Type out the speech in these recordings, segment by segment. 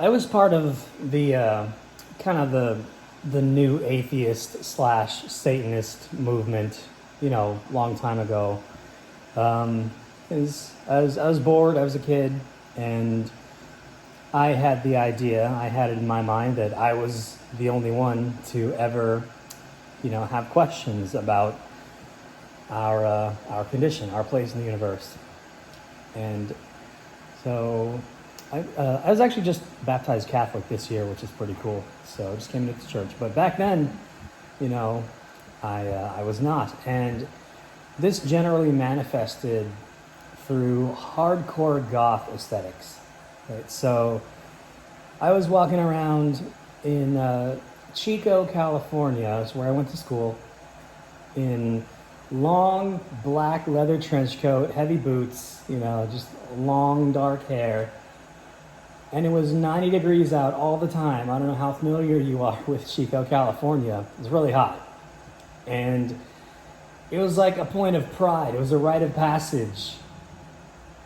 I was part of the kind of the new atheist slash Satanist movement, long time ago. Um, I was bored. I was a kid, and I had the idea. I had it in my mind that I was the only one to ever, have questions about our condition, our place in the universe, and so I was actually just baptized Catholic this year, which is pretty cool. So I just came into church. But back then, you know, I was not. And this generally manifested through hardcore goth aesthetics. Right? So I was walking around in Chico, California, is where I went to school, in long black leather trench coat, heavy boots, just long dark hair, and it was 90 degrees out all the time. I don't know how familiar you are with Chico, California. It was really hot. And it was like a point of pride. It was a rite of passage,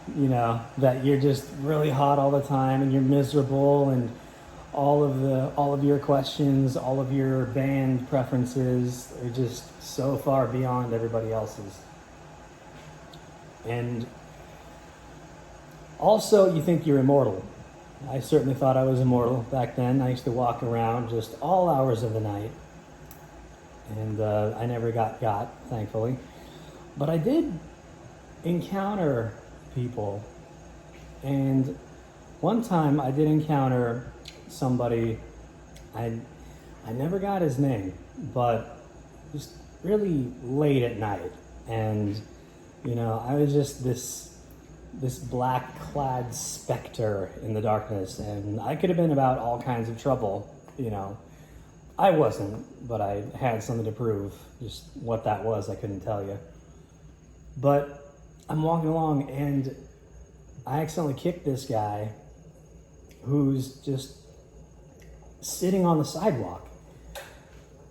that you're just really hot all the time and you're miserable, and all of your questions, all of your band preferences are just so far beyond everybody else's. And also, you think you're immortal. I certainly thought I was immortal back then. I used to walk around just all hours of the night, and I never got, thankfully. But I did encounter people, and one time I did encounter somebody. I never got his name, but just really late at night, and I was just this black clad specter in the darkness, and I could have been about all kinds of trouble. I wasn't, but I had something to prove. Just what that was, I couldn't tell you. But I'm walking along, and I accidentally kicked this guy who's just sitting on the sidewalk,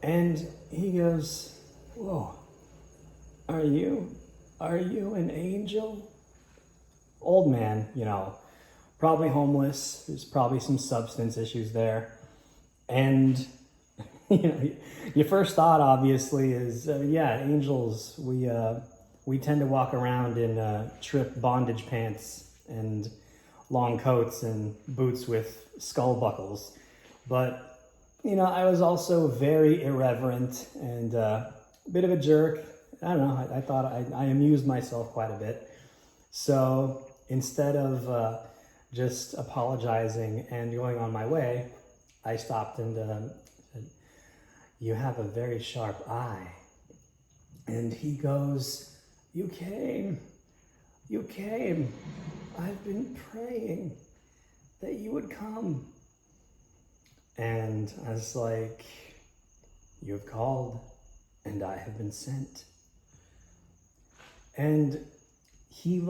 and he goes, "Whoa, are you an angel?" Old man, probably homeless. There's probably some substance issues there. And, your first thought obviously is, yeah, angels, we tend to walk around in trip bondage pants and long coats and boots with skull buckles. But, I was also very irreverent and a bit of a jerk. I don't know, I thought I amused myself quite a bit. So instead of just apologizing and going on my way, I stopped and said, "You have a very sharp eye." And he goes, you came. I've been praying that you would come." And I was like, "You have called, and I have been sent." And he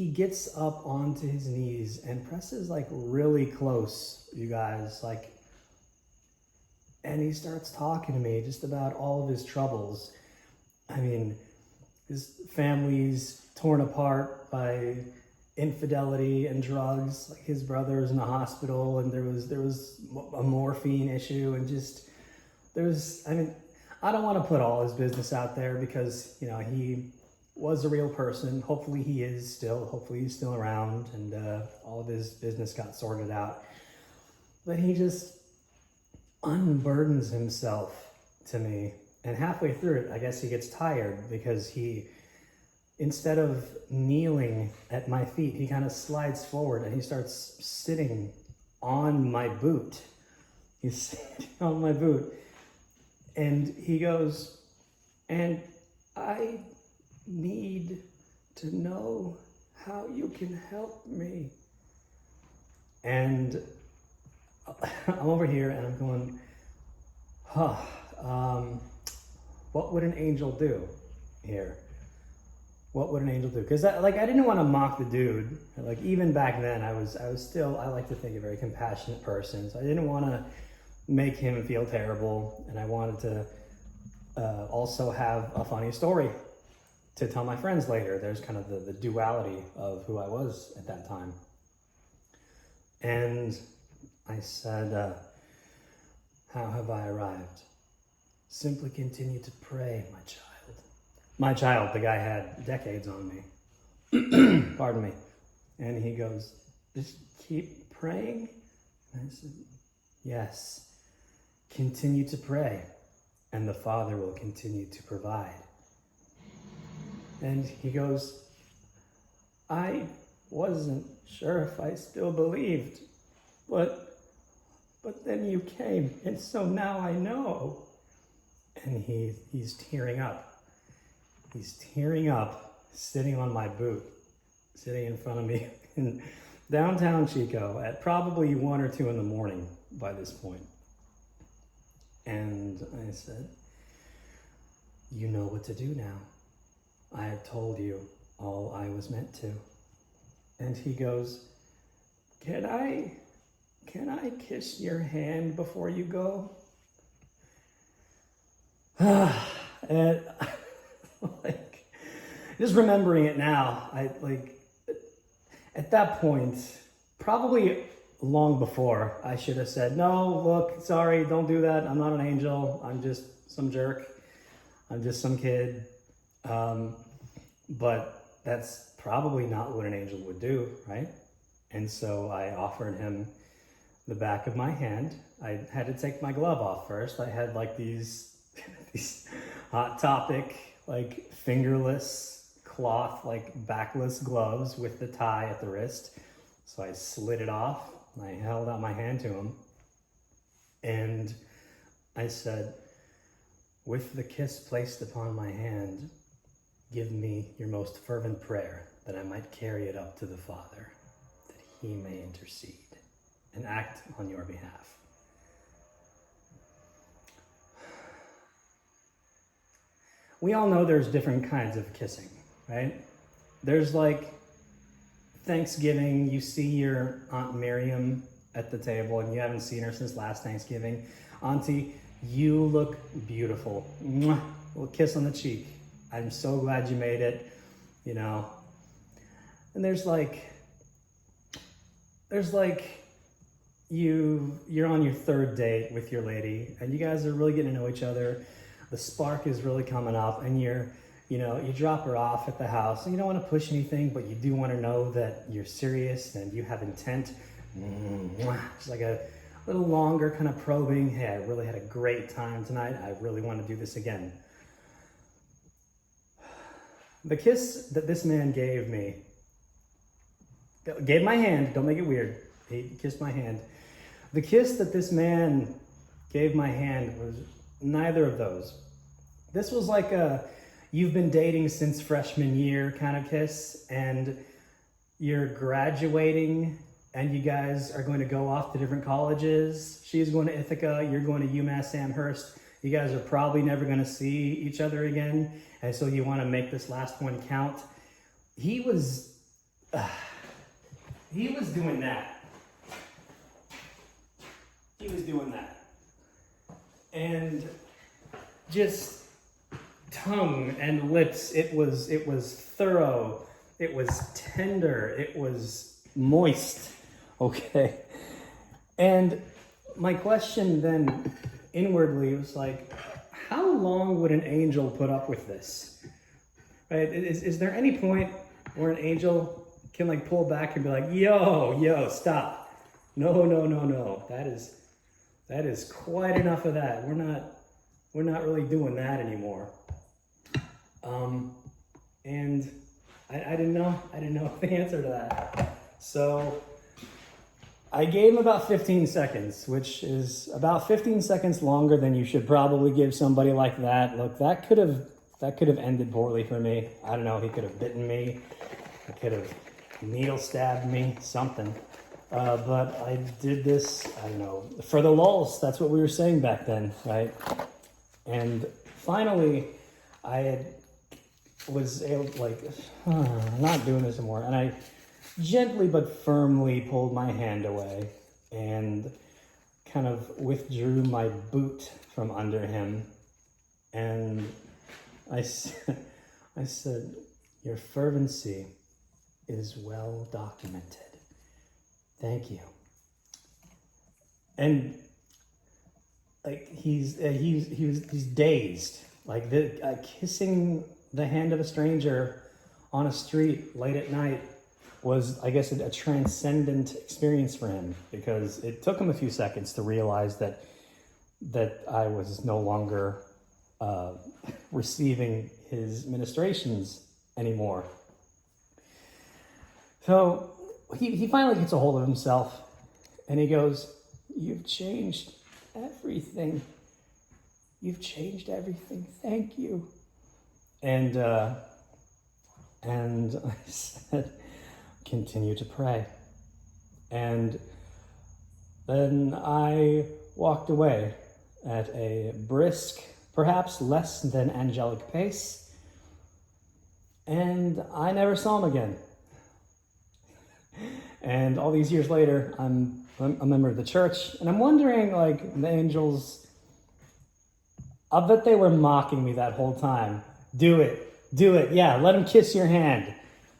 gets up onto his knees and presses really close, you guys, and he starts talking to me just about all of his troubles. I mean, his family's torn apart by infidelity and drugs. His brother's in the hospital, and there was a morphine issue, and I don't want to put all his business out there because, he was a real person. Hopefully he is still. Hopefully he's still around, and all of his business got sorted out. But he just unburdens himself to me. And halfway through it, I guess he gets tired because he, instead of kneeling at my feet, he kind of slides forward and he starts sitting on my boot. He's sitting on my boot. And he goes, "And I need to know how you can help me." And I'm over here and I'm going, what would an angel do here? What would an angel do? Because I didn't want to mock the dude. Even back then, I was still, I like to think, a very compassionate person. So I didn't want to make him feel terrible, and I wanted to also have a funny story to tell my friends later. There's kind of the duality of who I was at that time. And I said, how have I arrived? Simply continue to pray, my child. My child, the guy had decades on me. Pardon me. And he goes, just keep praying? And I said, yes. Continue to pray, and the Father will continue to provide. And he goes, I wasn't sure if I still believed, but then you came, and so now I know. And he's tearing up. He's tearing up, sitting on my boot, sitting in front of me in downtown Chico at probably 1 or 2 in the morning by this point. And I said, you know what to do now. I have told you all I was meant to. And he goes, can I kiss your hand before you go? And like, just remembering it now, at that point, probably long before, I should have said, no, look, sorry, don't do that. I'm not an angel. I'm just some jerk. I'm just some kid. But that's probably not what an angel would do, right? And so I offered him the back of my hand. I had to take my glove off first. I had like these Hot Topic, like fingerless cloth, like backless gloves with the tie at the wrist. So I slid it off. I held out my hand to him, and I said, with the kiss placed upon my hand, give me your most fervent prayer that I might carry it up to the Father, that he may intercede and act on your behalf. We all know there's different kinds of kissing, right? There's like Thanksgiving, you see your Aunt Miriam at the table and you haven't seen her since last Thanksgiving. Auntie, you look beautiful. Mwah! A little kiss on the cheek. I'm so glad you made it, you know. And there's like you're on your 3rd date with your lady and you guys are really getting to know each other. The spark is really coming up and you drop her off at the house and you don't want to push anything, but you do want to know that you're serious and you have intent. It's like a little longer kind of probing. Hey, I really had a great time tonight. I really want to do this again. The kiss that this man gave my hand, don't make it weird. He kissed my hand. The kiss that this man gave my hand was neither of those. This was like a you've been dating since freshman year kind of kiss, and you're graduating and you guys are going to go off to different colleges. She's going to Ithaca, you're going to UMass Amherst. You guys are probably never going to see each other again, and so you want to make this last one count. He was doing that. He was doing that. And just tongue and lips, it was thorough, it was tender, it was moist, okay? And my question then inwardly was like, how long would an angel put up with this? Right? Is there any point where an angel can like pull back and be like, yo, stop. No. That is quite enough of that. We're not really doing that anymore. And I didn't know the answer to that. So I gave him about 15 seconds, which is about 15 seconds longer than you should probably give somebody like that. Look, that could have ended poorly for me. I don't know. He could have bitten me. He could have needle stabbed me, something. But I did this, I don't know, for the lulz. That's what we were saying back then, right? And finally, I was able to, like, I'm not doing this anymore. And I gently but firmly pulled my hand away and kind of withdrew my boot from under him. And I said, your fervency is well documented. Thank you. and like he's dazed, like kissing the hand of a stranger on a street late at night was, I guess, a transcendent experience for him, because it took him a few seconds to realize that I was no longer receiving his ministrations anymore. So he finally gets a hold of himself, and he goes, "You've changed everything. You've changed everything. Thank you." And I said, "Continue to pray." And then I walked away at a brisk, perhaps less than angelic pace, and I never saw him again. And all these years later, I'm a member of the church, and I'm wondering, like, the angels, I bet they were mocking me that whole time. Do it, yeah, let him kiss your hand.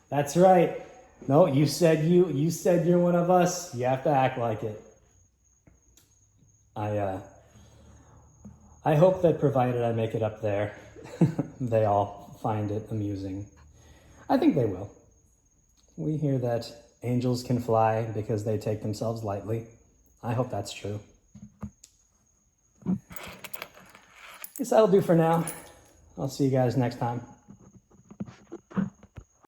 That's right. No, you said you're one of us. You have to act like it. I hope that provided I make it up there, they all find it amusing. I think they will. We hear that angels can fly because they take themselves lightly. I hope that's true. Guess that'll do for now. I'll see you guys next time.